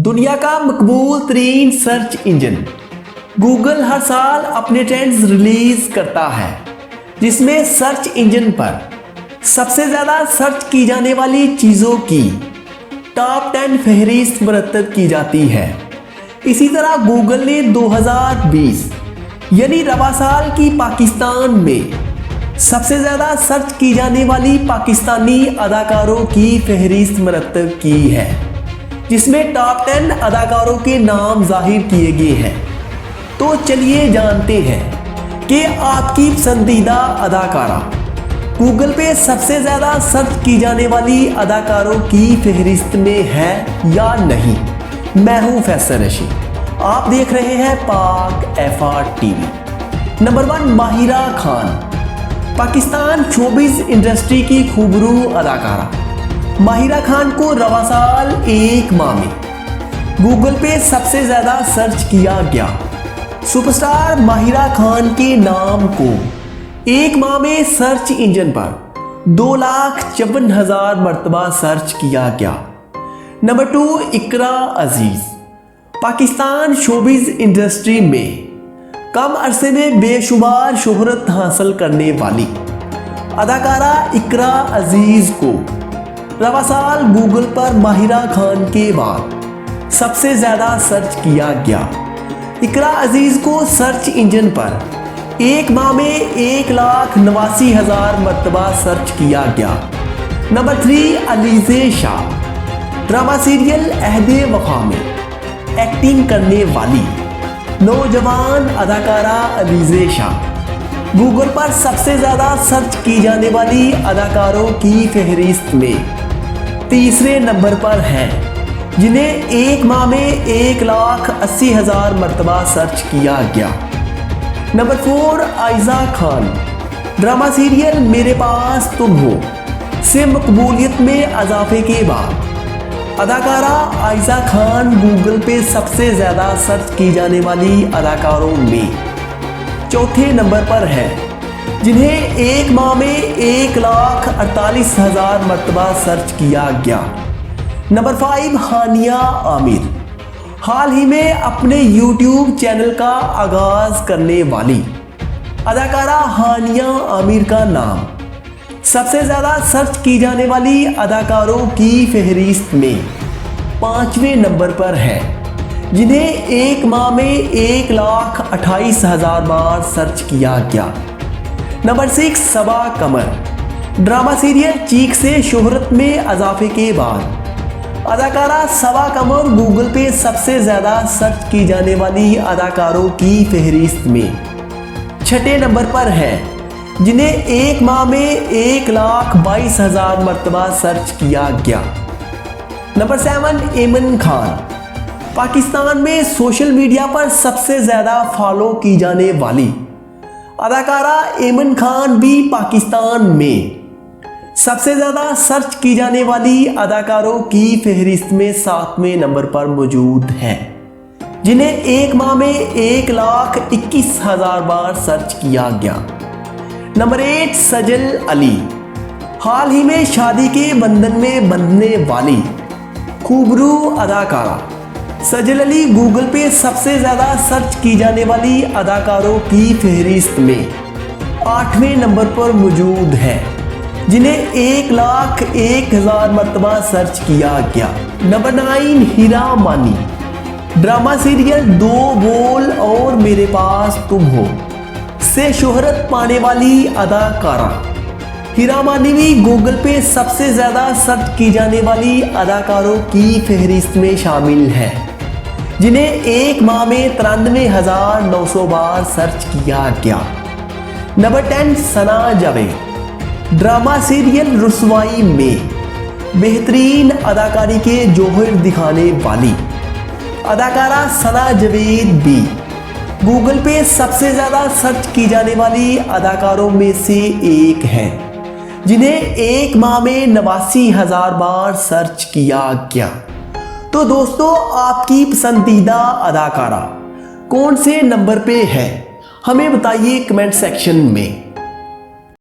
दुनिया का मकबूल तरीन सर्च इंजन गूगल हर साल अपने ट्रेंड्स रिलीज करता है, जिसमें सर्च इंजन पर सबसे ज़्यादा सर्च की जाने वाली चीज़ों की टॉप 10 फहरिस्त मुरतब की जाती है। इसी तरह गूगल ने 2020 यानी रवा साल की पाकिस्तान में सबसे ज़्यादा सर्च की जाने वाली पाकिस्तानी अदाकारों की फहरिस्त मुरतब की है, जिसमें टॉप 10 अदाकारों के नाम जाहिर किए गए हैं। तो चलिए जानते हैं कि आपकी पसंदीदा अदाकारा गूगल पे सबसे ज़्यादा सर्च की जाने वाली अदाकारों की फहरिस्त में है या नहीं। मैं हूँ फैसल रशीद, आप देख रहे हैं पाक FR TV। Number 1 Mahira Khan, Pakistan showbiz industry की खूबरू अदाकारा। माहिरा खान को रवा साल एक माह में गूगल पे सबसे ज़्यादा सर्च किया गया। सुपरस्टार माहिरा खान के नाम को एक माह में सर्च इंजन पर 2,54,000 मरतबा सर्च किया गया। नंबर 2 इकरा अजीज़, पाकिस्तान शोबिज़ इंडस्ट्री में कम अरसे में बेशुमार शोहरत हासिल करने वाली अदाकारा इकरा अजीज़ को रवा साल गूगल पर माहिरा खान के बाद सबसे ज़्यादा सर्च किया गया। इकरा अजीज़ को सर्च इंजन पर एक माह में 1,89,000 मरतबा सर्च किया गया। Number 3 Alizeh Shah, drama serial Ahde Wafa में एक्टिंग करने वाली नौजवान अदाकारा अलीज़े शाह गूगल पर सबसे ज़्यादा सर्च की जाने वाली अदाकारों की फहरिस्त में तीसरे नंबर पर हैं, जिन्हें एक माह में 1,80,000 मरतबा सर्च किया गया। Number 4 Aiza Khan, drama serial मेरे पास तुम हो से मकबूलियत में इजाफे के बाद अदाकारा आयज़ा खान गूगल पे सबसे ज़्यादा सर्च की जाने वाली अदाकारों में चौथे नंबर पर है, जिन्हें एक माह में 1,48,000 मरतबा सर्च किया गया। नंबर 5 हानिया आमिर, हाल ही में अपने YouTube चैनल का आगाज़ करने वाली अदाकारा हानिया आमिर का नाम सबसे ज़्यादा सर्च की जाने वाली अदाकारों की फहरिस्त में 5वें नंबर पर है, जिन्हें एक माह में 1,28,000 बार सर्च किया गया। नंबर 6 सबा कमर, ड्रामा सीरियल चीक से शोहरत में इजाफे के बाद अदाकारा सबा कमर गूगल पे सबसे ज़्यादा सर्च की जाने वाली अदाकारों की फहरिस्त में 6ठे नंबर पर है, जिन्हें एक माह में 1,22,000 मरतबा सर्च किया गया। नंबर 7 ऐमन खान, पाकिस्तान में सोशल मीडिया पर सबसे ज़्यादा फॉलो की जाने वाली अदाकारा ऐमन खान भी पाकिस्तान में सबसे ज़्यादा सर्च की जाने वाली अदाकारों की फहरिस्त में 7वें नंबर पर मौजूद हैं, जिन्हें एक माह में 1,21,000 बार सर्च किया गया। नंबर 8 सजल अली, हाल ही में शादी के बंधन में बंधने वाली खूबरू अदाकारा सजल अली गूगल पे सबसे ज़्यादा सर्च की जाने वाली अदाकारों की फहरिस्त में 8वें नंबर पर मौजूद है, जिन्हें 1,01,000 मरतबा सर्च किया गया। नंबर 9 हीरा मानी, ड्रामा सीरियल दो बोल और मेरे पास तुम हो से शोहरत पाने वाली अदाकारा हीरा मानी भी गूगल पे सबसे ज़्यादा सर्च की जाने वाली अदाकारों की फहरिस्त में शामिल है, जिन्हें एक माह में 93,900 बार सर्च किया गया। नंबर 10 सना जावेद, ड्रामा सीरियल रुसवाई में बेहतरीन अदाकारी के जौहर दिखाने वाली अदाकारा सना जावेद भी गूगल पे सबसे ज़्यादा सर्च की जाने वाली अदाकारों में से एक है, जिन्हें एक माह में 89,000 बार सर्च किया गया। तो दोस्तों, आपकी पसंदीदा अदाकारा कौन से नंबर पे है, हमें बताइए कमेंट सेक्शन में।